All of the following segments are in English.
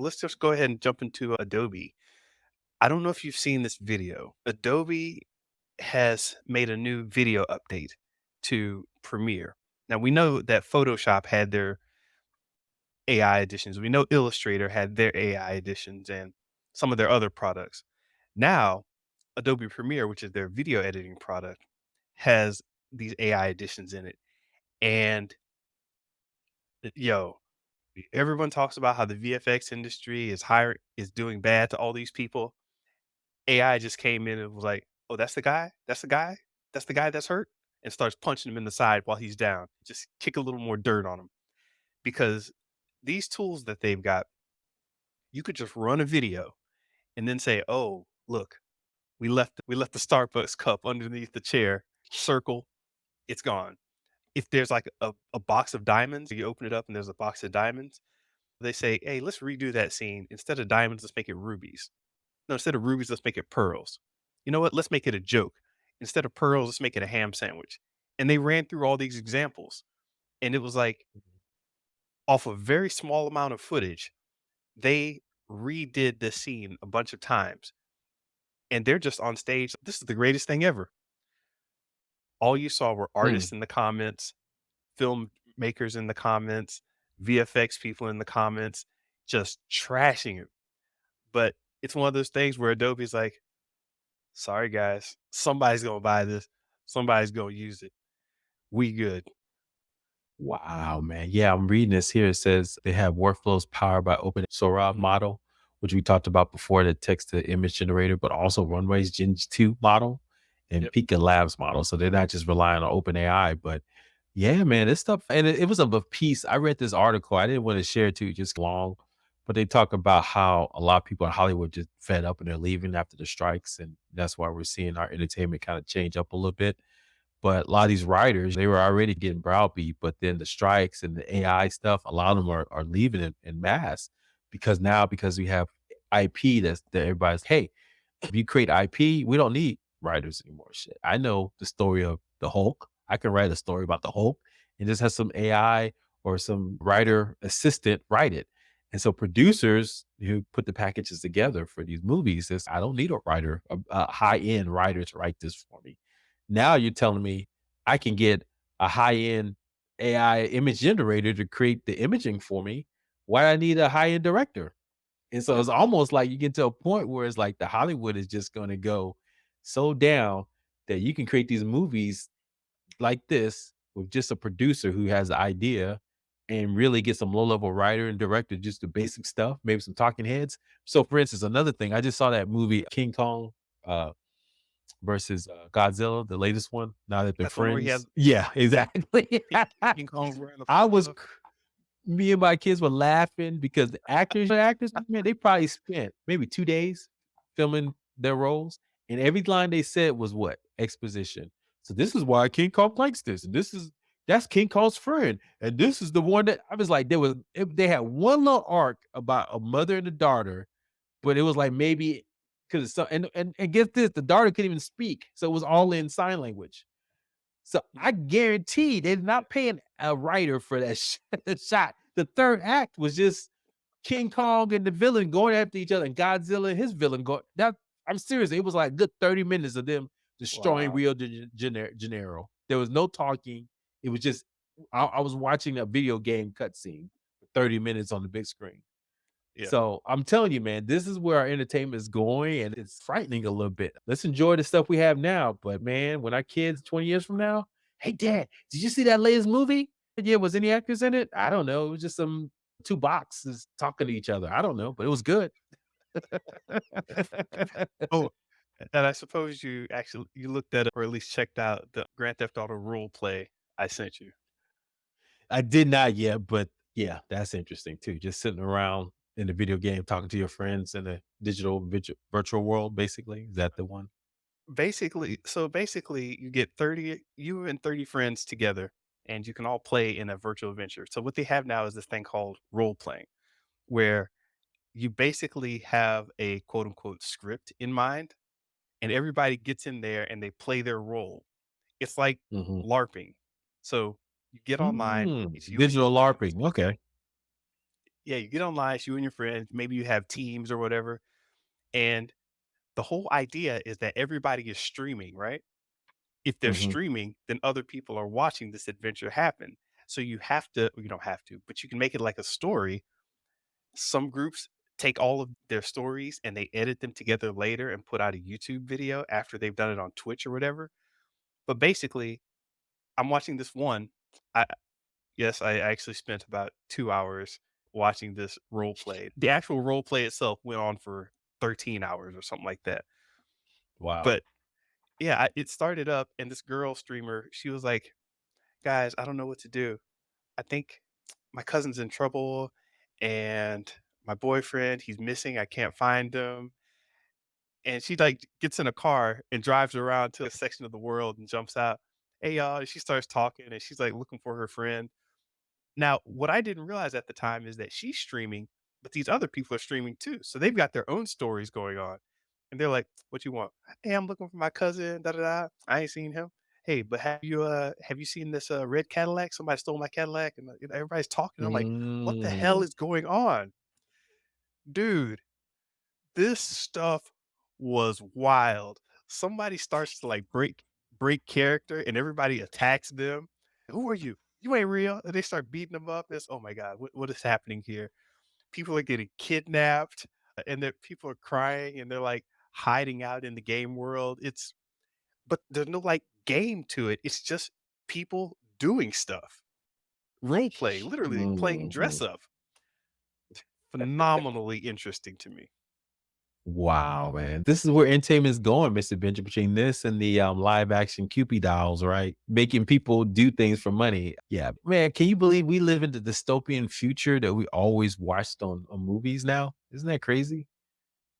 Let's just go ahead and jump into Adobe. I don't know if you've seen this video. Adobe has made a new video update to Premiere. Now we know that Photoshop had their AI editions. We know Illustrator had their AI editions and some of their other products. Now, Adobe Premiere, which is their video editing product, has these AI editions in it. And yo, everyone talks about how the VFX industry is doing bad to all these people. AI just came in and was like, "Oh, that's the guy? That's the guy? That's the guy that's hurt?" And starts punching him in the side while he's down. Just kick a little more dirt on him. Because these tools that they've got, you could just run a video and then say, "Oh, look, we left the Starbucks cup underneath the chair. Circle, it's gone." If there's like a box of diamonds, you open it up and there's a box of diamonds, they say, "Hey, let's redo that scene. Instead of diamonds, let's make it rubies. No, instead of rubies, let's make it pearls. You know what? Let's make it a joke. Instead of pearls, let's make it a ham sandwich." And they ran through all these examples, and it was like off a very small amount of footage, they redid the scene a bunch of times, and they're just on stage. This is the greatest thing ever. All you saw were Mm. artists in the comments, filmmakers in the comments, VFX people in the comments, just trashing it. But it's one of those things where Adobe's like, "Sorry, guys. Somebody's gonna buy this. Somebody's gonna use it. We good." Wow, man. Yeah, I'm reading this here. It says they have workflows powered by Open Sora model, which we talked about before, the text to image generator, but also Runway's Gen 2 model and Yep. Pika Labs model. So they're not just relying on Open AI, but yeah, man, this stuff. And it was of a piece. I read this article. I didn't want to share it too, just long, but they talk about how a lot of people in Hollywood just fed up and they're leaving after the strikes. And that's why we're seeing our entertainment kind of change up a little bit. But a lot of these writers, they were already getting browbeat, but then the strikes and the AI stuff, a lot of them are leaving in mass because we have IP that everybody's, hey, if you create IP, we don't need writers anymore. Shit. I know the story of the Hulk. I can write a story about the Hulk and just have some AI or some writer assistant write it. And so producers who put the packages together for these movies is I don't need a writer, a high-end writer to write this for me. Now you're telling me I can get a high-end AI image generator to create the imaging for me. Why I need a high-end director? And so Yep. it's almost like you get to a point where it's like the Hollywood is just gonna go so down that you can create these movies like this with just a producer who has the idea and really get some low-level writer and director, just the basic stuff, maybe some talking heads. So for instance, another thing, I just saw that movie King Kong uh versus Godzilla, the latest one, now that they're That's the one where he friends. has Yeah, exactly. King Kong wearing the I was fur. Me and my kids were laughing because the actors, man, they probably spent maybe 2 days filming their roles, and every line they said was what? Exposition. So this is why King Kong likes this, and that's King Kong's friend, and this is the one that I was like, they had one little arc about a mother and a daughter, but it was like maybe because so and get this, the daughter couldn't even speak, so it was all in sign language. So I guarantee they're not paying a writer for that shot. The third act was just King Kong and the villain going after each other, and Godzilla and his villain going. That I'm serious. It was like a good 30 minutes of them destroying Wow. Rio de Janeiro. There was no talking. It was just I was watching a video game cutscene for 30 minutes on the big screen. Yeah. So I'm telling you, man, this is where our entertainment is going, and it's frightening a little bit. Let's enjoy the stuff we have now. But man, when our kids 20 years from now, hey dad, did you see that latest movie? Yeah, was any actors in it? I don't know. It was just some two boxes talking to each other. I don't know, but it was good. Oh, and I suppose you looked at it or at least checked out the Grand Theft Auto role play I sent you. I did not yet, but yeah, that's interesting too. Just sitting around in the video game talking to your friends in a digital virtual world, basically. Is that the one? Basically, you get 30 you and 30 friends together, and you can all play in a virtual adventure. So what they have now is this thing called role playing, where you basically have a quote unquote script in mind, and everybody gets in there and they play their role. It's like Mhm. LARPing. So you get online, it's you and your Digital friends. LARPing. Okay. Yeah, you get online, it's you and your friends, maybe you have teams or whatever, and the whole idea is that everybody is streaming, right? If they're Mhm. streaming, then other people are watching this adventure happen. So you have to, you don't have to, but you can make it like a story. Some groups take all of their stories and they edit them together later and put out a YouTube video after they've done it on Twitch or whatever. But basically, I'm watching this one. I yes, I actually spent about 2 hours watching this role play. The actual role play itself went on for 13 hours or something like that. Wow. But yeah, it started up and this girl streamer, she was like, "Guys, I don't know what to do. I think my cousin's in trouble and my boyfriend, he's missing. I can't find him." And she like gets in a car and drives around to a section of the world and jumps out. Hey y'all, and she starts talking and she's like looking for her friend. Now, what I didn't realize at the time is that she's streaming, but these other people are streaming too. So they've got their own stories going on. And they're like, "What you want?" "Hey, I'm looking for my cousin, da da da. I ain't seen him." "Hey, but have you seen this red Cadillac? Somebody stole my Cadillac." And everybody's talking. I'm like, "What the hell Mm. is going on?" Dude, this stuff was wild. Somebody starts to like break character and everybody attacks them. "Who are you? You ain't real." And they start beating them up. It's, oh my God, what is happening here? People are getting kidnapped and that people are crying and they're like hiding out in the game world. But there's no like game to it. It's just people doing stuff. Role play, literally playing dress Mhm. up. Phenomenally interesting to me. Wow, man. This is where entertainment is going, Mr. Benja, between this and the live action Cupid dolls, right? Making people do things for money. Yeah. Man, can you believe we live in the dystopian future that we always watched on movies now? Isn't that crazy?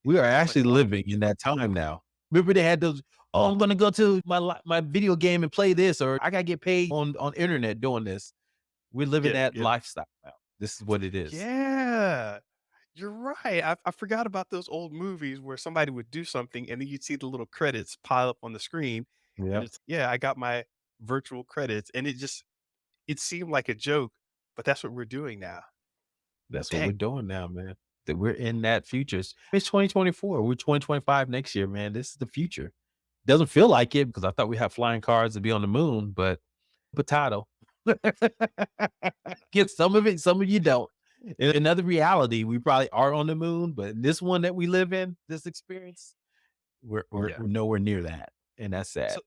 We are It's like actually Marvel. living in that time now. Remember they had those, oh, I'm gonna go to my video game and play this, or I gotta get paid on internet doing this. We're living Yeah, that yeah. lifestyle now. This is what it is. Yeah. You're right. I forgot about those old movies where somebody would do something and then you'd see the little credits pile up on the screen and Yep. it's, yeah, I got my virtual credits and it seemed like a joke, but that's what we're doing now. That's what we're Dang. doing now, man. That we're in that future. It's 2024. We're 2025 next year, man. This is the future. Doesn't feel like it because I thought we had flying cars to be on the moon, but potato. Get some of it, some of you don't. In another reality, we probably are on the moon, but in this one that we live in, this experience, we're Yeah. nowhere near that. And that's So sad.